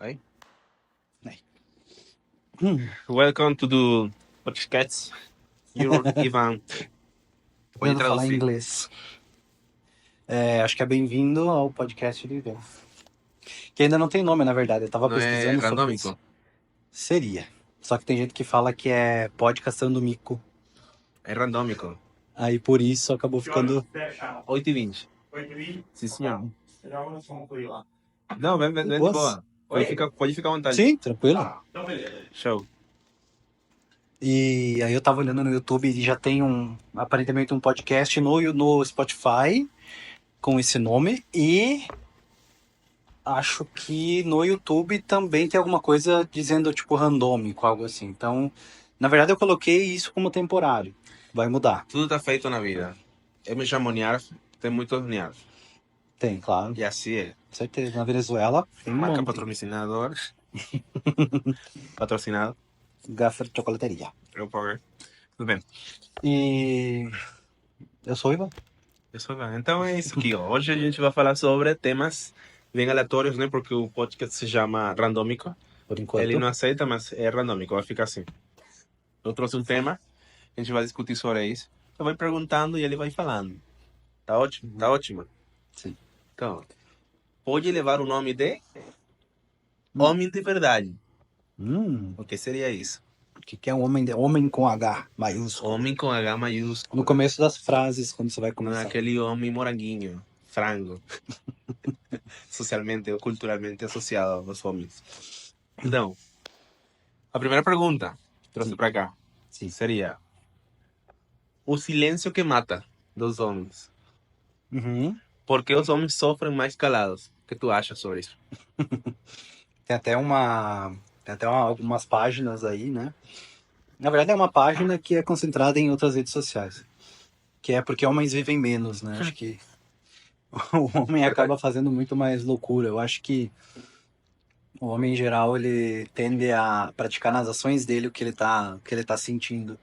Aí. Aí. Welcome to the podcast. You're Ivan. Pode Tentando falar traduzir. inglês. Acho que é bem-vindo ao podcast de Ivan. Que ainda não tem nome, na verdade. Eu tava Não é pesquisando sobre isso. randômico? Seria. Só que tem gente que fala que é podcastando mico. É randômico. Aí por isso acabou ficando... 8h20. 8h20? Sim, senhor. Já vamos concluir lá. Não, vem de Boas. boa. Pode ficar à vontade. Sim, tranquilo. Então beleza. Show. E aí eu tava olhando no YouTube e já tem aparentemente um podcast no Spotify com esse nome. E acho que no YouTube também tem alguma coisa dizendo tipo randômico, algo assim. Então, na verdade eu coloquei isso como temporário. Vai mudar. Tudo tá feito na vida. Eu me chamo Niarf, tem muitos Niarf. Tem, claro. E assim é. Com certeza. Na Venezuela tem um Marca monte. patrocinador. Patrocinado. Gaffer Chocolateria. Eu pago. Tudo bem. E eu sou o Ivan. Eu sou Ivan. Então é isso aqui, ó. Hoje a gente vai falar sobre temas bem aleatórios, né? Porque o podcast se chama Randômico. Por enquanto. Ele não aceita, mas é randômico, vai ficar assim. Eu trouxe um tema, a gente vai discutir sobre isso. Eu vou perguntando e ele vai falando. Tá ótimo? Tá ótimo? Sim. Então, pode levar o nome de Homem de Verdade. O que seria isso? O que é um homem com H maiúsculo? Homem com H maiúsculo. No começo das frases, quando você vai Não é começar. aquele homem moranguinho, frango. Socialmente ou culturalmente associado aos homens. Então, a primeira pergunta que trouxe pra cá Sim. seria: o silêncio que mata dos homens. Uhum. Por que os homens sofrem mais calados? O que tu acha sobre isso? Tem até algumas páginas aí, né? Na verdade é uma página que é concentrada em outras redes sociais. Que é porque homens vivem menos, né? Acho que o homem acaba fazendo muito mais loucura. Eu acho que o homem em geral, ele tende a praticar nas ações dele o que ele tá sentindo.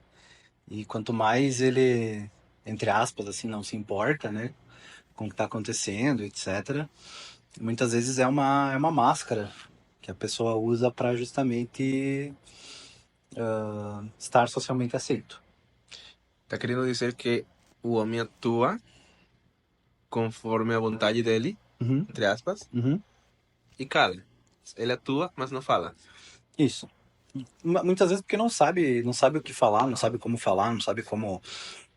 E quanto mais ele, entre aspas, assim, não se importa, né? Com o que tá acontecendo, etc. Muitas vezes é uma máscara que a pessoa usa para justamente estar socialmente aceito. Tá querendo dizer que o homem atua conforme a vontade dele, Uhum, entre aspas, uhum. e cala. Ele atua, mas não fala. Isso. Muitas vezes porque não sabe o que falar, não sabe como falar, não sabe como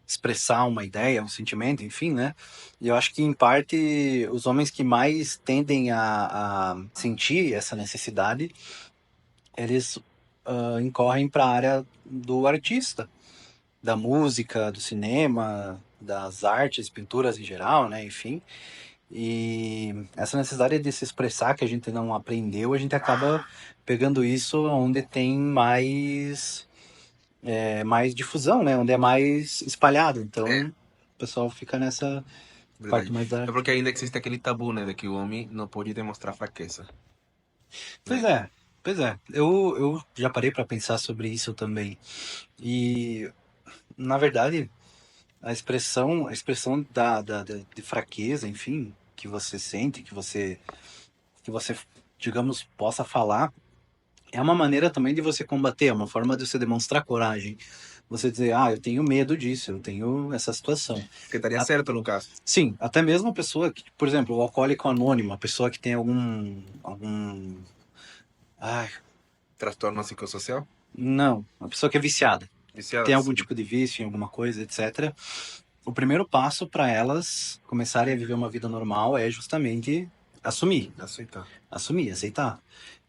expressar uma ideia, um sentimento, enfim, né? E eu acho que, em parte, os homens que mais tendem a sentir essa necessidade, eles incorrem para a área do artista, da música, do cinema, das artes, pinturas em geral, né? Enfim. E essa necessidade de se expressar que a gente não aprendeu, a gente acaba pegando isso onde tem mais difusão, né? Onde é mais espalhado. Então, o pessoal fica nessa parte mais da... É porque ainda existe aquele tabu, né, de que o homem não pode demonstrar fraqueza. Pois é. Eu já parei para pensar sobre isso também. E, na verdade, a expressão de fraqueza, enfim, que você sente, que você, digamos, possa falar, é uma maneira também de você combater, é uma forma de você demonstrar coragem. Você dizer, eu tenho medo disso, eu tenho essa situação. Que estaria certo no caso. Sim, até mesmo a pessoa que, por exemplo, o alcoólico anônimo, a pessoa que tem algum... Transtorno psicossocial? Não, a pessoa que é viciada. Viciado? Tem algum tipo de vício em alguma coisa, etc. O primeiro passo para elas começarem a viver uma vida normal é justamente assumir. Aceitar. Assumir, aceitar.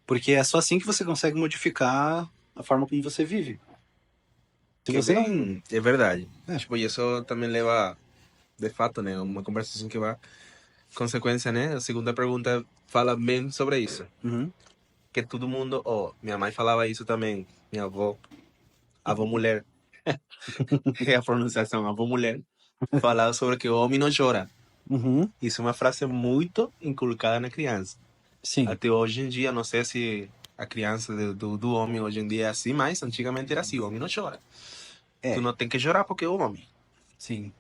Porque é só assim que você consegue modificar a forma como você vive. Se Que você bem, é verdade. É. Tipo, e isso também leva, de fato, né, uma conversação que vai consequência, né? A segunda pergunta fala bem sobre isso. Uhum. Que todo mundo, minha mãe falava isso também, minha avó mulher, é a pronunciação, avó mulher, falava sobre que o homem não chora. Uhum. Isso é uma frase muito inculcada na criança. Sim. Até hoje em dia, não sei se a criança do homem hoje em dia é assim, mas antigamente era assim, o homem não chora. Tu não tem que chorar porque é o homem. Sim.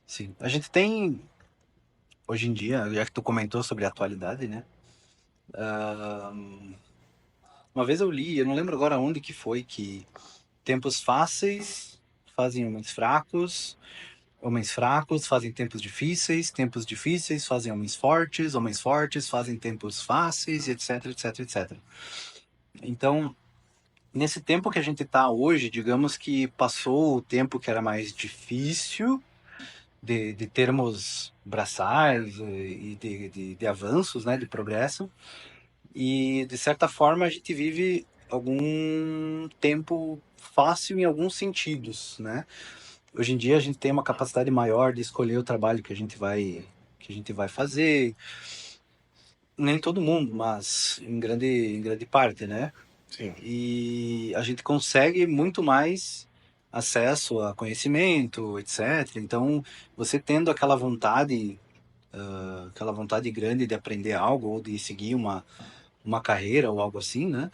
Sim. A gente tem, hoje em dia, já que tu comentou sobre a atualidade, né? Uma vez eu li, eu não lembro agora onde que foi, que tempos fáceis fazem homens fracos fazem tempos difíceis fazem homens fortes fazem tempos fáceis, etc, etc, etc. Então, nesse tempo que a gente está hoje, digamos que passou o tempo que era mais difícil de termos braçais e de avanços, né, de progresso, e de certa forma a gente vive algum tempo fácil em alguns sentidos, né? Hoje em dia a gente tem uma capacidade maior de escolher o trabalho que a gente vai fazer. Nem todo mundo, mas em grande parte, né? Sim. E a gente consegue muito mais acesso a conhecimento, etc. Então, você tendo aquela vontade grande de aprender algo ou de seguir uma carreira ou algo assim, né?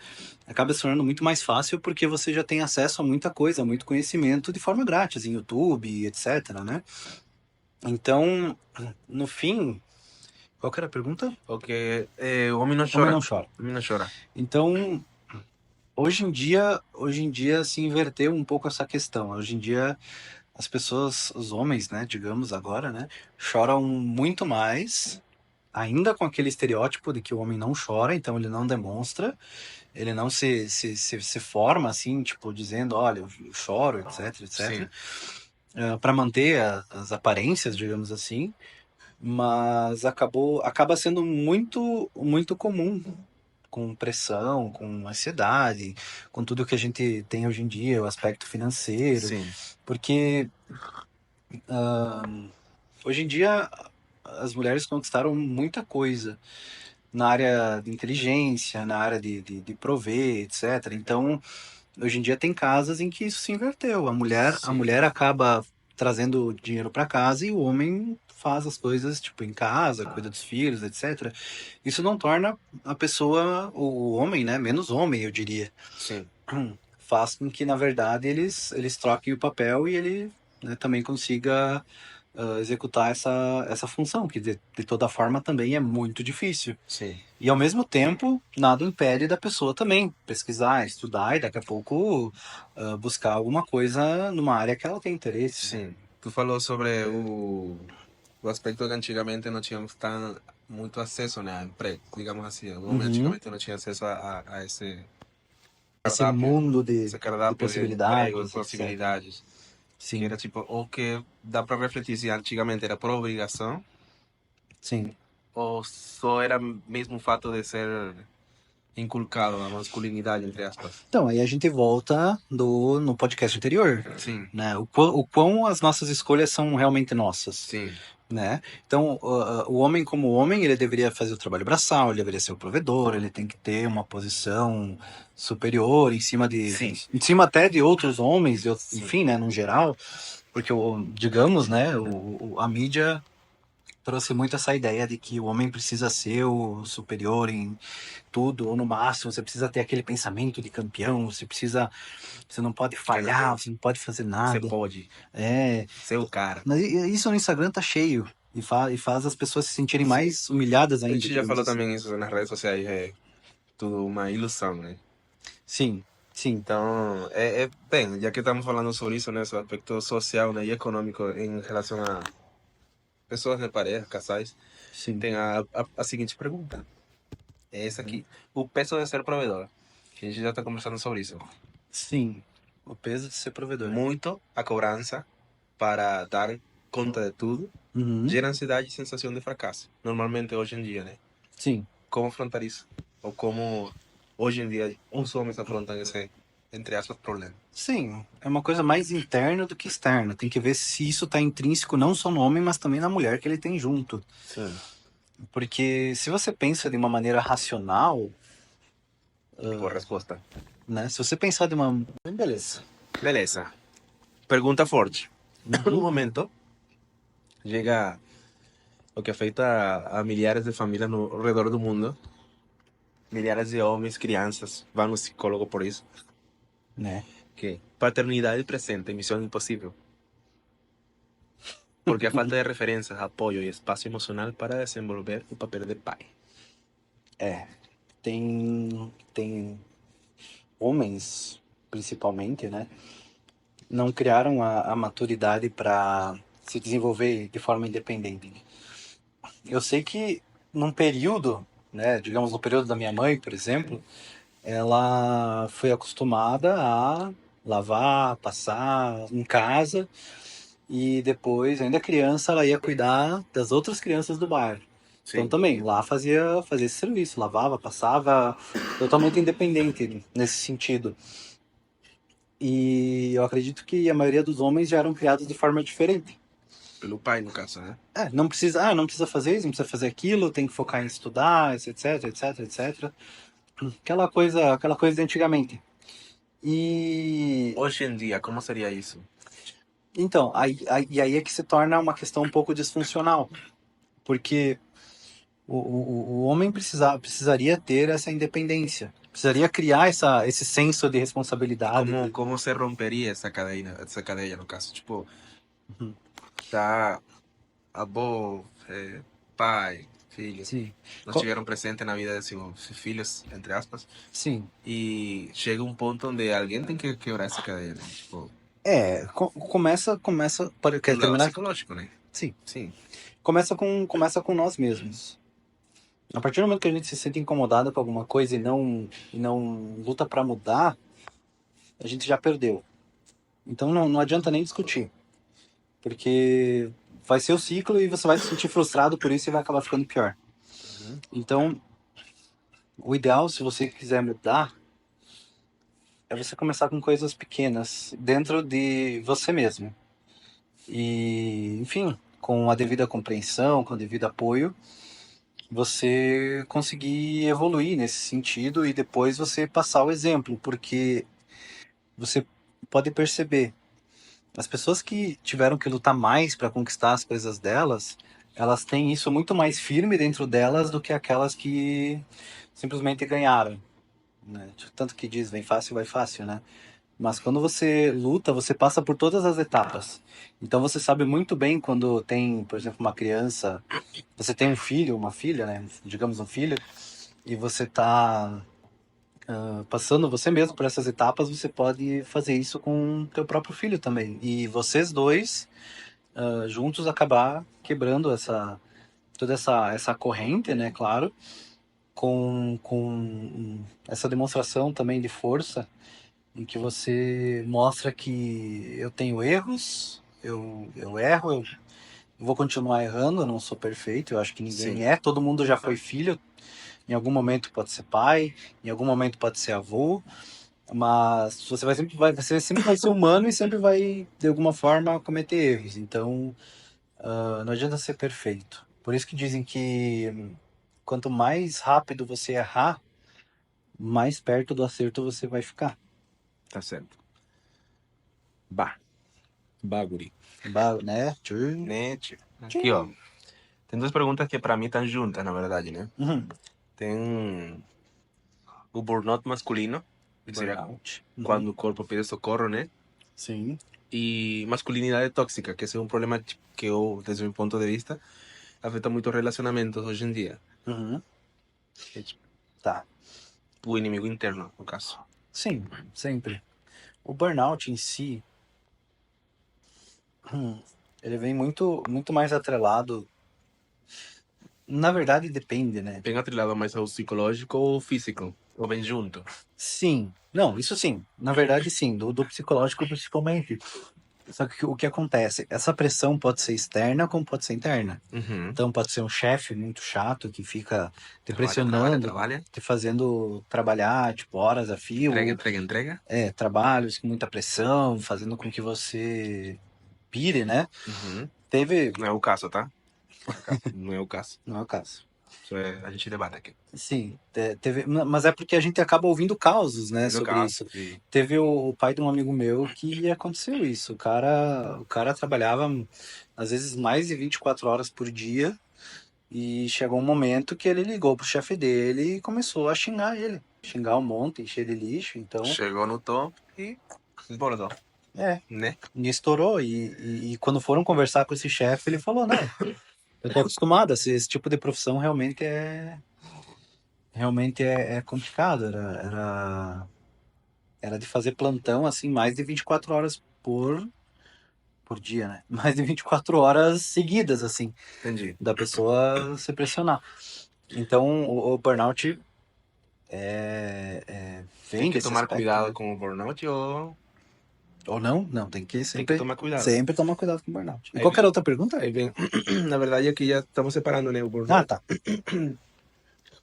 Acaba se tornando muito mais fácil porque você já tem acesso a muita coisa, a muito conhecimento de forma grátis, em YouTube, etc, né? Então, no fim, qual que era a pergunta? Porque o homem não Homem chora. não chora. O homem não chora. Então, hoje em dia se inverteu um pouco essa questão. Hoje em dia as pessoas, os homens, né, digamos agora, né, choram muito mais, ainda com aquele estereótipo de que o homem não chora, então ele não demonstra, ele não se forma assim, tipo, dizendo, olha, eu choro, etc, Sim. etc, para manter as aparências, digamos assim, mas acaba sendo muito comum com pressão, com ansiedade, com tudo que a gente tem hoje em dia, o aspecto financeiro, Sim. porque hoje em dia as mulheres conquistaram muita coisa na área de inteligência, na área de prover, etc. Então, hoje em dia tem casas em que isso se inverteu. A Sim. mulher acaba trazendo dinheiro para casa e o homem faz as coisas tipo em casa, cuida dos filhos, etc. Isso não torna a pessoa, o homem, né, menos homem, eu diria. Sim. Faz com que, na verdade, eles troquem o papel e ele, né, também consiga executar essa função, que de toda forma também é muito difícil. Sim. E ao mesmo tempo, nada impede da pessoa também pesquisar, estudar e daqui a pouco buscar alguma coisa numa área que ela tem interesse, né? Sim. Tu falou sobre o aspecto que antigamente não tínhamos tão muito acesso, né, a emprego, digamos assim. O homem Uhum. antigamente não tinha acesso a esse Esse cardápio, mundo esse de cardápio de emprego, de possibilidades, etc. possibilidades. Que Sim, era tipo, ou que dá para refletir se antigamente era por obrigação sim. ou só era mesmo o fato de ser inculcado a masculinidade, entre aspas. Então, aí a gente volta no podcast anterior, Sim, né? O quão as nossas escolhas são realmente nossas, sim, né? Então, o homem como homem, ele deveria fazer o trabalho braçal, ele deveria ser o provedor, ele tem que ter uma posição superior sim, em cima até de outros homens, sim, enfim, né, no geral, porque digamos, né, a mídia trouxe muito essa ideia de que o homem precisa ser o superior em tudo, ou no máximo, você precisa ter aquele pensamento de campeão, você não pode falhar, você não pode fazer você nada. pode É, ser o cara. mas isso no Instagram tá cheio e faz as pessoas se sentirem mais humilhadas A ainda, gente já digamos falou assim. também isso nas redes sociais, é tudo uma ilusão, né? Sim, sim, Então, bem, já que estamos falando sobre isso, né, sobre o aspecto social, né, e econômico em relação a pessoas de pareja, casais, sim, tem a seguinte pergunta. É essa aqui. O peso de ser provedor. Que a gente já está conversando sobre isso. sim. O peso de ser provedor. Muito a cobrança para dar conta de tudo Uhum, gera ansiedade e sensação de fracasso. Normalmente hoje em dia, né? sim. Como afrontar isso? Ou como hoje em dia os homens afrontam esse, entre aspas, problema? Sim, é uma coisa mais interna do que externa. Tem que ver se isso tá intrínseco não só no homem, mas também na mulher que ele tem junto. Sim. Porque se você pensa de uma maneira racional, Boa resposta. né? Se você pensar de uma. Beleza. Beleza. Pergunta forte. No Uhum. momento, llega o que afeta a milhares de famílias no ao redor do mundo. Milhares de homens, crianças, vão no psicólogo por isso. Né? Que paternidade presente, misión imposible. Porque a falta de referencias, apoyo y espacio emocional para desenvolver o papel de pai. É. tem homens, principalmente, né? Não criaram a maturidade para se desenvolver de forma independente. Eu sei que num período, né, digamos no período da minha mãe, por exemplo, ela foi acostumada a lavar, passar em casa e depois, ainda criança, ela ia cuidar das outras crianças do bairro. Então Sim. também, lá fazia esse serviço, lavava, passava, totalmente independente nesse sentido. E eu acredito que a maioria dos homens já eram criados de forma diferente. Pelo pai, no caso, né? Não precisa fazer isso, não precisa fazer aquilo, tem que focar em estudar, etc, etc, etc. Aquela coisa de antigamente. E Hoje em dia, como seria isso? então, aí é que se torna uma questão um pouco disfuncional, porque o homem precisaria ter essa independência, precisaria criar esse senso de E responsabilidade. como se romperia essa cadeia, no caso? Tipo, Uhum. tá avô, pai, filho, Sim. não Co- tiveram presente na vida de seus filhos, entre aspas, Sim. e chega um ponto onde alguém tem que quebrar essa cadeia, né? Tipo, Quer do lado terminar? psicológico, né? Sim. Sim. Começa com nós mesmos. A partir do momento que a gente se sente incomodado com alguma coisa e não luta para mudar, a gente já perdeu. Então não adianta nem discutir, porque vai ser o ciclo e você vai se sentir frustrado por isso e vai acabar ficando pior. Uhum. Então, o ideal, se você quiser mudar, é você começar com coisas pequenas dentro de você mesmo. E, enfim, com a devida compreensão, com o devido apoio, você conseguir evoluir nesse sentido e depois você passar o exemplo, porque você pode perceber, as pessoas que tiveram que lutar mais para conquistar as coisas delas, elas têm isso muito mais firme dentro delas do que aquelas que simplesmente ganharam, né? Tanto que diz, vem fácil, vai fácil, né? Mas quando você luta, você passa por todas as etapas. Então você sabe muito bem quando tem, por exemplo, uma criança, você tem um filho, uma filha, né? Digamos um filho, e você tá passando você mesmo por essas etapas, você pode fazer isso com o teu próprio filho também. E vocês dois juntos acabar quebrando toda essa corrente, né? Claro, com essa demonstração também de força em que você mostra que eu tenho erros, eu erro, eu vou continuar errando, eu não sou perfeito, eu acho que ninguém Sim. é, todo mundo já foi filho, em algum momento pode ser pai, em algum momento pode ser avô, mas você sempre vai ser humano e sempre vai, de alguma forma, cometer erros. Então, não adianta ser perfeito. Por isso que dizem que quanto mais rápido você errar, mais perto do acerto você vai ficar. Tá certo. Bah. Baguri. Né? Né, tio? Aqui, ó. Tem duas perguntas que pra mim estão juntas, na verdade, né? Uhum. Tem o burnout masculino, que seria Burnout. Uhum. quando o corpo pede socorro, né? Sim. E masculinidade tóxica, que esse é um problema que eu, desde o meu ponto de vista, afeta muito relacionamentos hoje em dia. Uhum. É tipo, Tá. o inimigo interno, no caso. Sim, sempre. O burnout em si, ele vem muito mais atrelado. Na verdade, depende, né? Bem atrelado mais ao psicológico ou físico, ou bem junto. Sim. Não, isso sim. Na verdade, sim. Do psicológico, principalmente. Só que o que acontece? Essa pressão pode ser externa como pode ser interna. Uhum. Então, pode ser um chefe muito chato que fica te Trabalha, pressionando, trabalha. te fazendo trabalhar, tipo, horas a fio. Entrega. Trabalhos com muita pressão, fazendo com que você pire, né? Uhum. Teve. Não é o caso, tá? Não é o caso. Não é o caso. Isso é, a gente debate aqui. Sim, teve. Mas é porque a gente acaba ouvindo causos, né, No sobre caso, isso. sim. Teve o pai de um amigo meu que aconteceu isso. O cara trabalhava às vezes mais de 24 horas por dia e chegou um momento que ele ligou pro chefe dele e começou a xingar ele. Xingar um monte, encher de lixo. Então, Chegou no top e bordou, é, né? e estourou. E quando foram conversar com esse chefe, ele falou: Não, eu tô acostumado, esse tipo de profissão realmente realmente é complicado. Era de fazer plantão, assim, mais de 24 horas por dia, né? Mais de 24 horas seguidas, assim, Entendi. da pessoa se pressionar. Então, o burnout Tem vem que desse tomar aspecto, cuidado né? com o burnout ou Ou não? Não, tem que tem que sempre, tomar cuidado. sempre tomar cuidado com o burnout. E Aí qual que era vem, a outra pergunta? aí vem. Na verdade, aqui já estamos separando, né, o Ah, burnout. tá.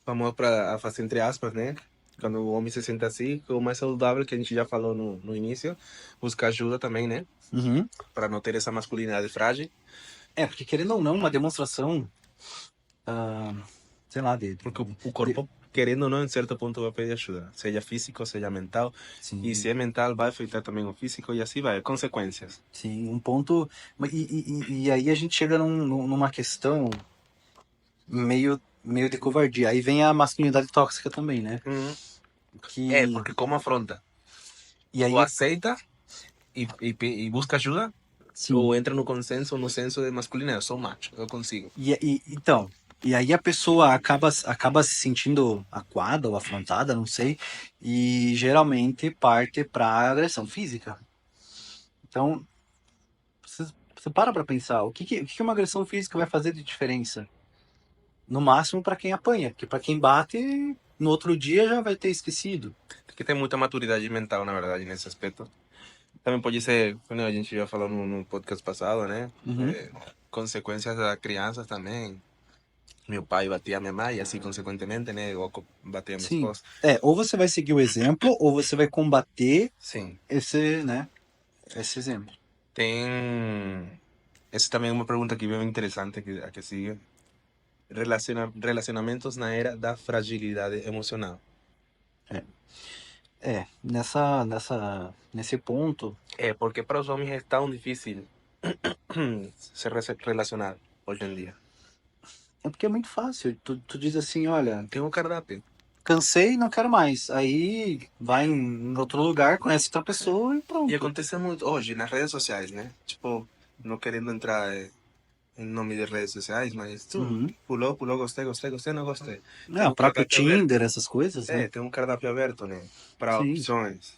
Vamos para fazer entre aspas, né? Quando o homem se sente assim, o mais saudável, que a gente já falou no início, buscar ajuda também, né? Uhum. Para não ter essa masculinidade frágil. Porque querendo ou não, uma demonstração, sei lá, Porque o corpo, querendo ou não, em certo ponto vai pedir ajuda. Seja físico, seja mental. E sim, se é mental, vai afetar também o físico e assim vai. Consequências. sim, um ponto. E aí a gente chega numa questão meio de covardia. Aí vem a masculinidade tóxica também, né? Uhum. É, Que, porque como afronta? e Ou aí, aceita e busca ajuda, sim. ou entra no consenso, no senso de masculinidade. Eu sou macho, eu consigo. Então, e aí a pessoa acaba se sentindo acuada ou afrontada, não sei, e geralmente parte para agressão física. Então, você para pensar, o que uma agressão física vai fazer de diferença? No máximo para quem apanha, porque para quem bate, no outro dia já vai ter esquecido. Tem que ter muita maturidade mental, na verdade, nesse aspecto. Também pode ser, como a gente já falou no podcast passado, né? Uhum. Consequências das crianças também. Meu pai batia a minha mãe, e assim, consequentemente, né? Eu batia a minha Sim. esposa. Ou você vai seguir o exemplo, ou você vai combater Sim. esse exemplo. Tem... Essa também é uma pergunta que bem interessante a que sigue. Relacionamentos na era da fragilidade emocional. Nesse ponto, É, porque para os homens é tão difícil se relacionar hoje em dia. é porque é muito fácil. Tu diz assim, olha, Tem um cardápio. cansei, não quero mais. Aí vai em outro lugar, conhece outra pessoa e E pronto. acontece muito hoje nas redes sociais, né? Tipo, não querendo entrar em nome de redes sociais, mas tu Uhum. pulou, gostei, não gostei. É, o próprio Tinder, essas coisas, né? Tem um cardápio aberto, né? Para Sim. opções.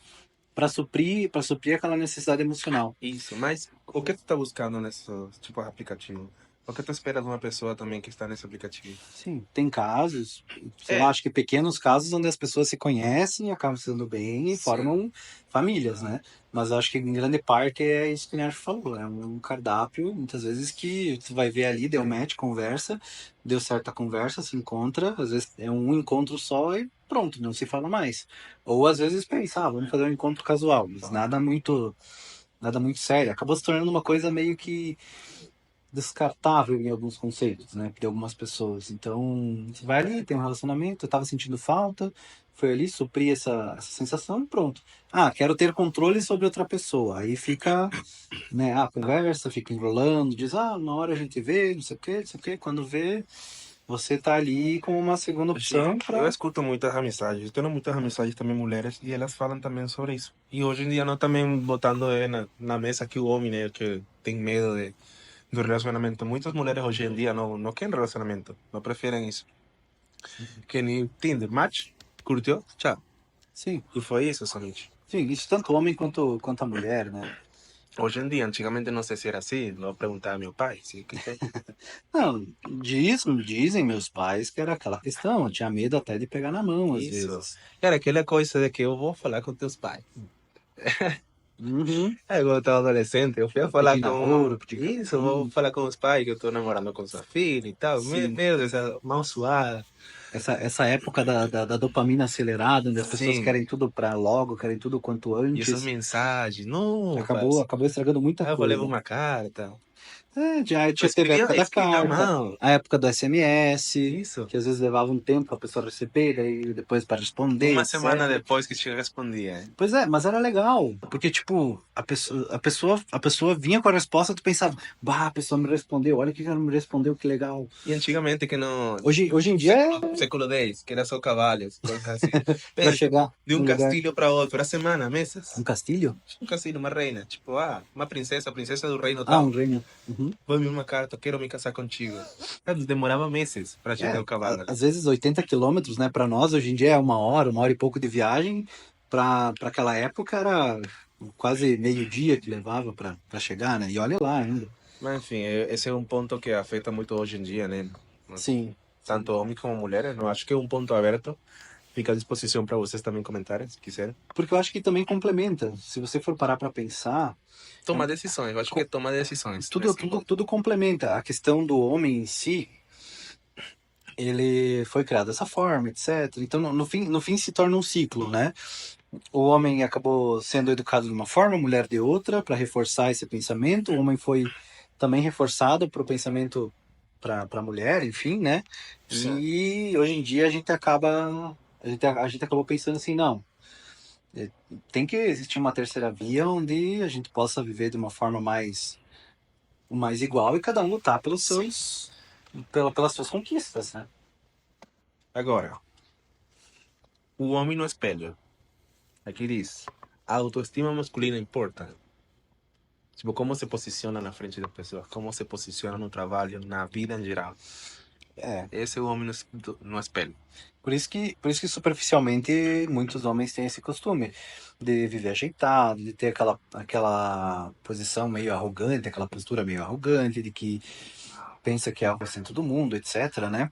Para suprir aquela necessidade emocional. Isso, mas o que tu tá buscando nesse tipo de aplicativo? O que tu espera de uma pessoa também que está nesse aplicativo? Sim, tem casos, sei lá, É, acho que pequenos casos onde as pessoas se conhecem, acabam se dando bem e sim. formam famílias, né? Mas eu acho que em grande parte é isso que o Nerf falou, é um cardápio, muitas vezes que tu vai ver ali, deu match, conversa, deu certa conversa, se encontra, às vezes é um encontro só e pronto, não se fala mais. Ou às vezes pensa, vamos fazer um encontro casual, mas nada muito sério. Acabou se tornando uma coisa meio que descartável em alguns conceitos, né, de algumas pessoas. Então, você vai ali, tem um relacionamento, eu tava sentindo falta, foi ali suprir essa sensação e pronto. Ah, quero ter controle sobre outra pessoa. Aí fica, né, a conversa, fica enrolando, diz, uma hora a gente vê, não sei o quê, quando vê, você tá ali como uma segunda opção Eu para. escuto muitas amizades, tenho muitas amizades também mulheres e elas falam também sobre isso. E hoje em dia não também botando na mesa que o homem, né, que tem medo do relacionamento. Muitas mulheres hoje em dia não querem relacionamento, não preferem isso. Querem Tinder, match, curtiu, tchau. Sim, E foi isso somente. sim, isso tanto o homem quanto a mulher, né? Hoje em dia, antigamente não sei se era assim, vou perguntar a meu pai, se que tem. Não, dizem meus pais que era aquela questão, eu tinha medo até de pegar na mão às Isso. vezes. Cara, aquela coisa de que eu vou falar com teus pais. Uhum. Quando eu estava adolescente, eu fui a falar Pedir com... namoro, pedir Isso, vou falar com os pais que eu tô namorando com sua filha e tal. sim. Meu Deus, essa mão suada. Essa época da dopamina acelerada, onde as pessoas Sim. querem tudo para logo, querem tudo quanto E essas antes, mensagens, não, acabou estragando muita eu vou levar coisa. uma carta. Já Mas teve a época da escrevia à carta, mão. a época do SMS, Isso. que às vezes levava um tempo a pessoa receber, daí depois para responder, Uma etc. semana depois que eu respondia. Hein? Pois é, mas era legal, porque tipo, a pessoa vinha com a resposta, tu pensava, bah, a pessoa me respondeu, olha o que ela me respondeu, que legal. E antigamente que não... Hoje em dia Século X, que era só cavalos, coisas assim. para Pensa, chegar de um no lugar. castilho para outro, era semana, meses. Um castilho? Um castilho, uma reina. Tipo, uma princesa do reino Ah, tal. um reino. Foi uma carta, quero me casar contigo. Demorava meses para chegar o cavalo. Às vezes 80 quilômetros, né, para nós hoje em dia é uma hora e pouco de viagem. Para aquela época era quase meio-dia que levava para chegar, né? E olha lá ainda. Mas enfim, esse é um ponto que afeta muito hoje em dia, né? Sim. Tanto homens como mulheres. Não acho que é um ponto aberto. Fica à disposição para vocês também comentarem, se quiserem. Porque eu acho que também complementa. Se você for parar para pensar, Tomar decisões. Eu acho que é tomar decisões. nesse ponto. tudo complementa. A questão do homem em si, ele foi criado dessa forma, etc. Então, no fim se torna um ciclo, né? O homem acabou sendo educado de uma forma, a mulher de outra, para reforçar esse pensamento. O homem foi também reforçado para o pensamento para a mulher, enfim, né? Sim. E hoje em dia a gente acabou pensando assim, não, tem que existir uma terceira via onde a gente possa viver de uma forma mais igual e cada um lutar pelas suas conquistas, né? Agora, o homem no espelho. Aqui diz, a autoestima masculina importa. Tipo, como se posiciona na frente das pessoas, como se posiciona no trabalho, na vida em geral. É, Esse é o homem no espelho. por isso que superficialmente muitos homens têm esse costume de viver ajeitado, de ter aquela posição meio arrogante, aquela postura meio arrogante, de que pensa que é o centro do mundo, etc, né?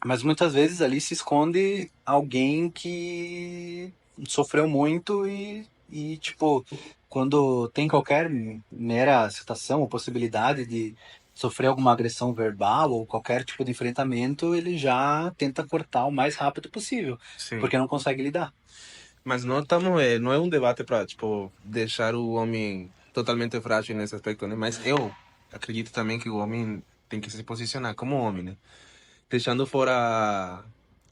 Mas muitas vezes ali se esconde alguém que sofreu muito e tipo, quando tem qualquer mera citação ou possibilidade de sofrer alguma agressão verbal ou qualquer tipo de enfrentamento, ele já tenta cortar o mais rápido possível, Sim. porque não consegue lidar. Mas não estamos, não é um debate para, tipo, deixar o homem totalmente frágil nesse aspecto, né? Mas eu acredito também que o homem tem que se posicionar como homem, né? Deixando fora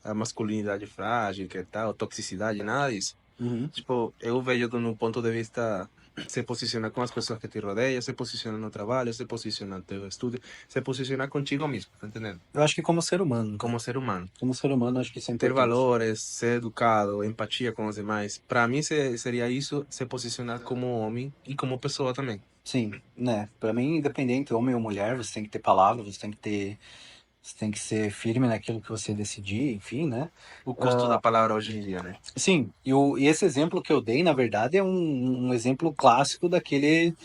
a masculinidade frágil, que tal, toxicidade, nada disso. Uhum. Tipo, eu vejo no ponto de vista se posicionar com as pessoas que te rodeiam, se posicionar no trabalho, se posicionar no teu estudo, se posicionar contigo mesmo, tá entendendo? Eu acho que como ser humano, Como ser humano. acho que isso é Ter importante. valores, ser educado, empatia com os demais. Para mim seria isso, se posicionar como homem e como pessoa também. Sim, né? Pra mim, independente, homem ou mulher, você tem que ter palavra, você tem que ser firme naquilo que você decidir, enfim, né? O custo da palavra hoje em dia, né? Sim, e esse exemplo que eu dei, na verdade, é um exemplo clássico daquele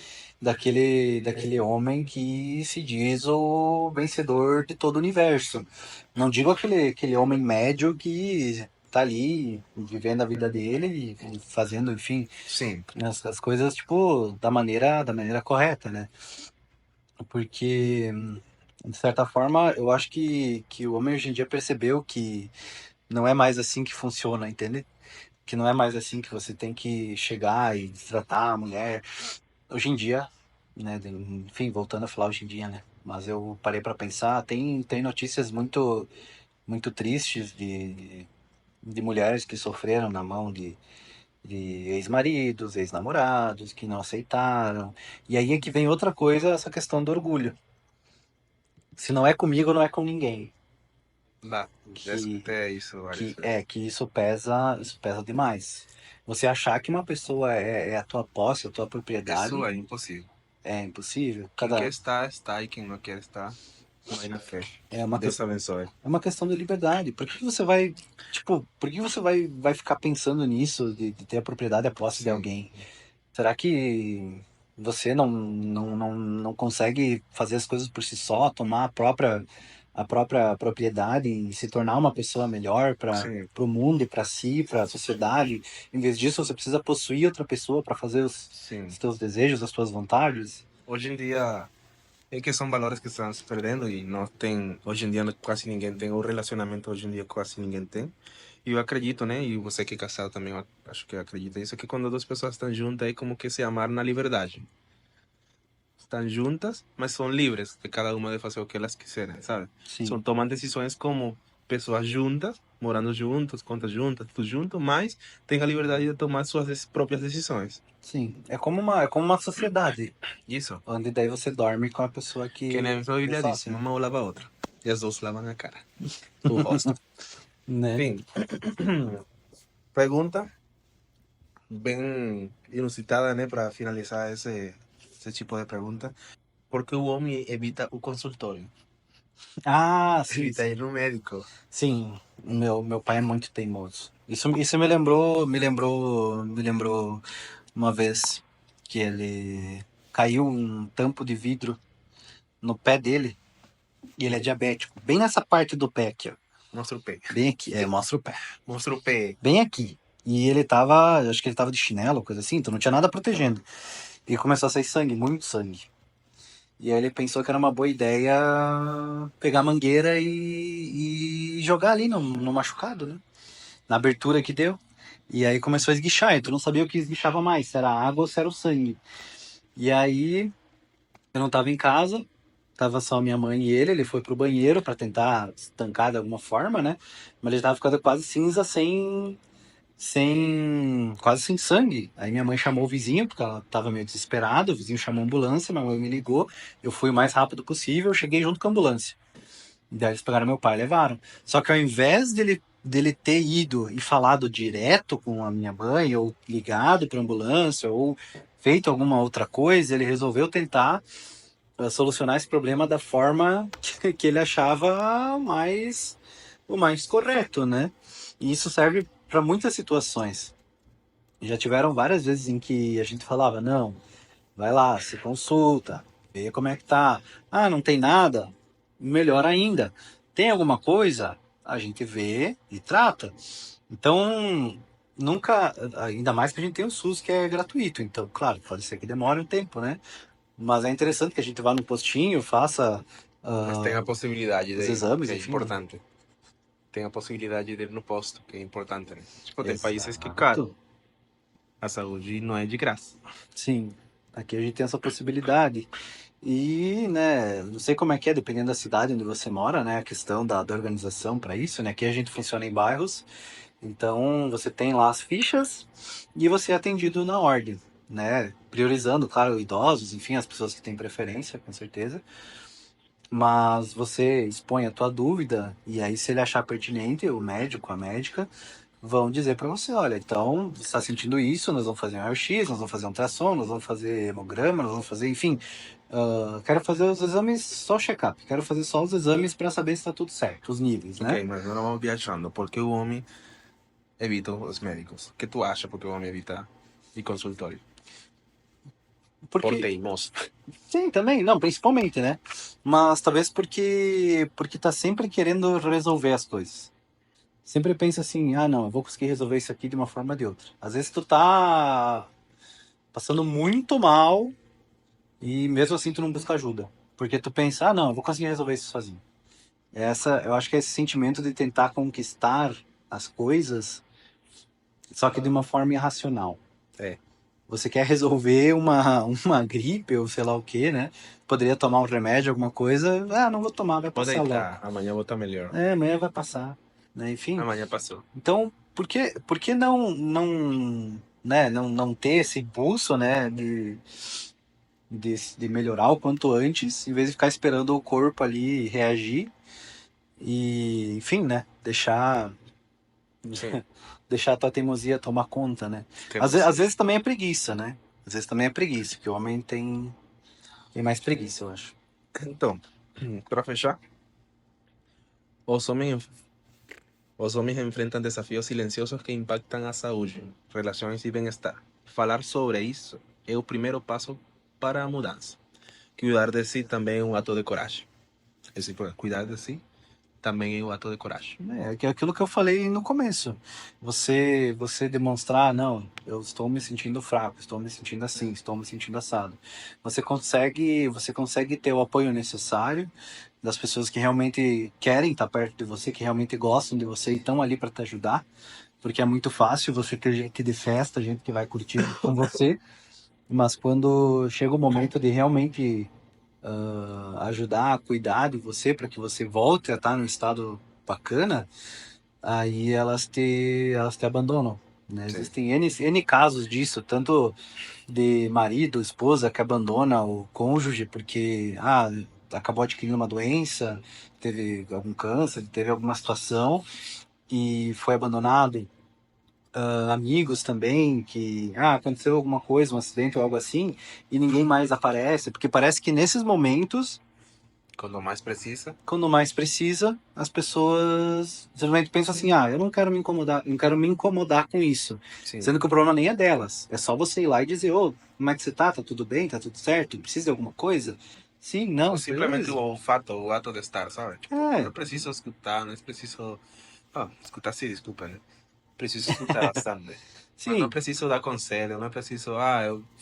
homem que se diz o vencedor de todo o universo. Não digo aquele homem médio que tá ali vivendo a vida dele e fazendo, enfim, Sim. as coisas, tipo, da maneira correta, né? Porque, de certa forma, eu acho que o homem hoje em dia percebeu que não é mais assim que funciona, entende? Que não é mais assim que você tem que chegar e tratar a mulher. Hoje em dia, né? Enfim, voltando a falar hoje em dia, né? Mas eu parei para pensar, tem notícias muito tristes de mulheres que sofreram na mão de ex-maridos, ex-namorados, que não aceitaram. E aí é que vem outra coisa, essa questão do orgulho. Se não é comigo, não é com ninguém. Dá. Que, Até isso várias vezes. que isso pesa demais. Você achar que uma pessoa é a tua posse, a tua propriedade, Isso é impossível. é impossível. Quem quer estar, está, e quem não quer estar, vai na fé. É uma, Deus abençoe. é uma questão de liberdade. Por que você vai, tipo, por que você vai ficar pensando nisso, de ter a propriedade, a posse de Sim. alguém? Será que você não consegue fazer as coisas por si só, tomar a própria propriedade e se tornar uma pessoa melhor para Sim. o mundo e para si, para a sociedade? Em vez disso, você precisa possuir outra pessoa para fazer Sim. os teus desejos, as tuas vontades? Hoje em dia, é que são valores que estão se perdendo e não tem, hoje em dia quase ninguém tem, o relacionamento hoje em dia quase ninguém tem. E eu acredito, né, e você que é casado também, eu acho que acredita nisso, que quando duas pessoas estão juntas é como que se amar na liberdade. Estão juntas, mas são livres de cada uma de fazer o que elas quiserem, sabe? Sim, Tomam decisões como pessoas juntas, morando juntos, contas juntas, tudo junto, mas têm a liberdade de tomar suas próprias decisões. sim. É como uma sociedade, Isso. onde daí você dorme com a pessoa Que na que mesma Bíblia só diz, assim, uma lava a outra. E as duas lavam a cara. O rosto. né? Enfim, pergunta bem inusitada, né, para finalizar esse tipo de pergunta. Porque o homem evita o consultório. Ah, sim, Evita sim. ir no médico. Sim, meu pai é muito teimoso. Isso me lembrou uma vez que ele caiu um tampo de vidro no pé dele e ele é diabético. Bem nessa parte do pé aqui, ó. Mostra o pé. Bem aqui, mostra o pé. Mostra o pé. Bem aqui. E ele tava, acho que ele tava de chinelo, coisa assim, então não tinha nada protegendo. E começou a sair sangue, muito sangue. E aí ele pensou que era uma boa ideia pegar a mangueira e jogar ali no machucado, né? Na abertura que deu. E aí começou a esguichar, e tu não sabia o que esguichava mais, se era a água ou se era o sangue. E aí eu não tava em casa, tava só minha mãe e ele foi pro banheiro pra tentar estancar de alguma forma, né? Mas ele tava ficando quase cinza, quase sem sangue. Aí minha mãe chamou o vizinho, porque ela tava meio desesperada, o vizinho chamou a ambulância, minha mãe me ligou, eu fui o mais rápido possível, cheguei junto com a ambulância. Daí eles pegaram meu pai e levaram. Só que ao invés dele ter ido e falado direto com a minha mãe, ou ligado para ambulância, ou feito alguma outra coisa, ele resolveu tentar solucionar esse problema da forma que ele achava o mais correto, né? E isso serve para muitas situações. Já tiveram várias vezes em que a gente falava, não, vai lá, se consulta, vê como é que tá. Ah, não tem nada? Melhor ainda. Tem alguma coisa? A gente vê e trata. Então, nunca, ainda mais que a gente tem o SUS que é gratuito. Então, claro, pode ser que demore um tempo, né? Mas é interessante que a gente vá no postinho, faça Mas tem a possibilidade os de ir, exames, que é enfim, né? importante. Tem a possibilidade de ir no posto, que é importante, né? Tipo, tem países que, cara, Exato. a saúde não é de graça. Sim, aqui a gente tem essa possibilidade. E, né, não sei como é que é, dependendo da cidade onde você mora, né, a questão da organização para isso, né, aqui a gente funciona em bairros, então você tem lá as fichas e você é atendido na ordem, né, priorizando, claro, idosos, enfim, as pessoas que têm preferência, com certeza, mas você expõe a tua dúvida e aí se ele achar pertinente, o médico, a médica, vão dizer para você, olha, então, você está sentindo isso, nós vamos fazer um raio-x, nós vamos fazer um ultrassom, nós vamos fazer hemograma, nós vamos fazer, enfim, quero fazer os exames, só o check-up, quero fazer só os exames para saber se está tudo certo, os níveis, né? Ok, mas agora vamos viajando. Por que o homem evita os médicos? O que tu acha porque o homem evita ir consultório? Por Porque, teimoso. sim, também, não, principalmente, né? Mas talvez porque tá sempre querendo resolver as coisas. Sempre pensa assim, ah, não, eu vou conseguir resolver isso aqui de uma forma ou de outra. Às vezes tu tá passando muito mal e mesmo assim tu não busca ajuda. Porque tu pensa, ah, não, eu vou conseguir resolver isso sozinho. Eu acho que é esse sentimento de tentar conquistar as coisas, só que de uma forma irracional. É, Você quer resolver uma gripe ou sei lá o que, né? Poderia tomar um remédio, alguma coisa. Ah, não vou tomar, vai vou passar logo. deitar, amanhã vou estar melhor. É, amanhã vai passar, né? Enfim. Amanhã passou. Então, por que não ter esse impulso, né? De melhorar o quanto antes, em vez de ficar esperando o corpo ali reagir e, enfim, né? Sim, Deixar a tua teimosia tomar conta, né? temos. Às vezes também é preguiça, né? Às vezes também é preguiça, porque o homem tem mais preguiça, eu acho. Então, para fechar, os homens, os homens enfrentam desafios silenciosos que impactam a saúde, relações e bem-estar. Falar sobre isso é o primeiro passo para a mudança. Cuidar de si também é um ato de coragem. Esse, cuidar de si também é um ato de coragem. É aquilo que eu falei no começo. Você demonstrar, não, eu estou me sentindo fraco, estou me sentindo assim, estou me sentindo assado. Você consegue ter o apoio necessário das pessoas que realmente querem estar perto de você, que realmente gostam de você e estão ali para te ajudar, porque é muito fácil você ter gente de festa, gente que vai curtir com você, mas quando chega o momento de realmente ajudar, cuidar de você para que você volte a estar num estado bacana, aí elas te abandonam. Né? Sim. Existem N casos disso, tanto de marido, esposa que abandona o cônjuge porque acabou adquirindo uma doença, teve algum câncer, teve alguma situação e foi abandonado amigos também, que aconteceu alguma coisa, um acidente ou algo assim, e ninguém mais aparece, porque parece que nesses momentos, Quando mais precisa. quando mais precisa, as pessoas geralmente pensam assim, eu não quero me incomodar, não quero me incomodar com isso. Sim. Sendo que o problema nem é delas. É só você ir lá e dizer, como é que você tá? Tá tudo bem? Tá tudo certo? Precisa de alguma coisa? Sim, não, Ou simplesmente beleza. o fato, o ato de estar, sabe? Tipo, É, não preciso escutar, não preciso. Escutar sim, desculpa, né? Preciso escutar bastante. Mas não sim. preciso dar conselho, não preciso,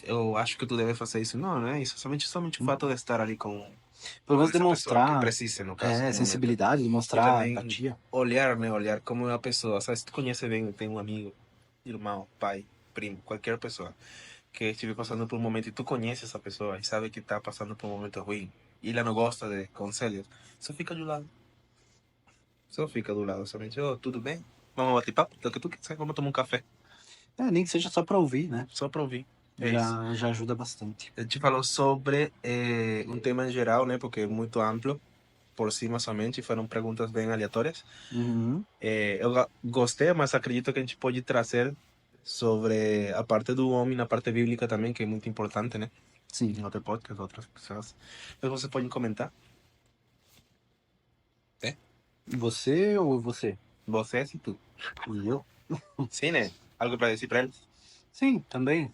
eu acho que tu deve fazer isso. Não, não é isso. Somente o fato de estar ali Pelo com menos essa pessoa que demonstrar precisa, no caso, no momento. sensibilidade, E demonstrar também empatia. olhar, né? Olhar como é a pessoa. Sabe, se tu conhece bem, tem um amigo, irmão, pai, primo, qualquer pessoa que estiver passando por um momento e tu conhece essa pessoa e sabe que está passando por um momento ruim e ela não gosta de conselhos, só fica do lado. Só fica do lado, somente, tudo bem? Vamos bater papo? Do que tu quiser, vamos tomar um café. Nem que seja só pra ouvir, né? Só para ouvir. É isso. Já ajuda bastante. A gente falou sobre um tema em geral, né? Porque é muito amplo, por cima somente, foram perguntas bem aleatórias. Uhum. Eu gostei, mas acredito que a gente pode trazer sobre a parte do homem na parte bíblica também, que é muito importante, né? Sim. Em outro podcast, outras pessoas. Então você pode comentar? É? Você ou você? Você e tu. E eu? Sim, né? Algo para dizer para eles? Sim, também.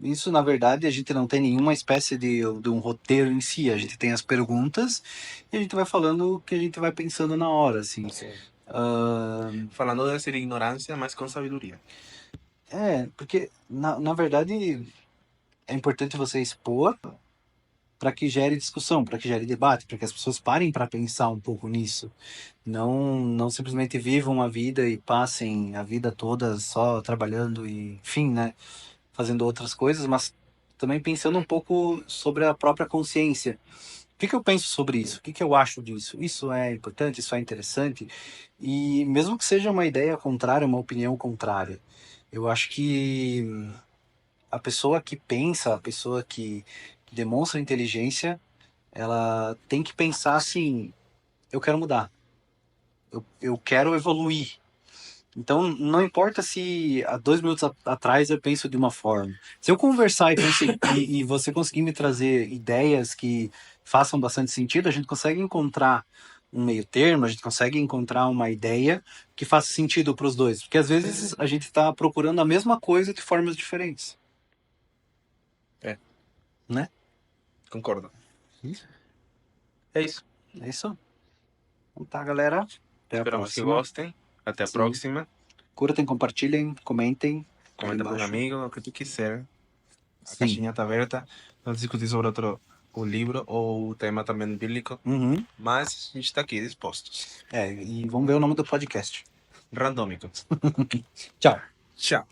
Isso, na verdade, a gente não tem nenhuma espécie de um roteiro em si. A gente tem as perguntas e a gente vai falando o que a gente vai pensando na hora, assim. Sim. Ah, Falando de ser ignorância, mas com sabedoria. porque, na verdade, é importante você expor para que gere discussão, para que gere debate, para que as pessoas parem para pensar um pouco nisso. Não simplesmente vivam a vida e passem a vida toda só trabalhando e, enfim, né, fazendo outras coisas, mas também pensando um pouco sobre a própria consciência. O que eu penso sobre isso? O que eu acho disso? Isso é importante? Isso é interessante? E mesmo que seja uma ideia contrária, uma opinião contrária, eu acho que a pessoa que pensa, a pessoa que demonstra inteligência, ela tem que pensar assim: eu quero mudar, eu quero evoluir. Então, não importa se há 2 minutos atrás eu penso de uma forma. Se eu conversar e você conseguir me trazer ideias que façam bastante sentido, a gente consegue encontrar um meio termo, a gente consegue encontrar uma ideia que faça sentido para os dois. Porque às vezes a gente está procurando a mesma coisa de formas diferentes, É, né? concordo. É isso. É isso. Então tá, galera. Até a Esperamos que próxima. gostem. Até a Sim. próxima. Curtem, compartilhem, comentem aí Comenta para um embaixo. amigo, o que tu quiser. A Sim. caixinha está aberta. Vamos discutir sobre o livro ou o tema também bíblico. Uhum. Mas a gente está aqui dispostos. E vamos ver o nome do podcast. Randômico. Tchau. Tchau.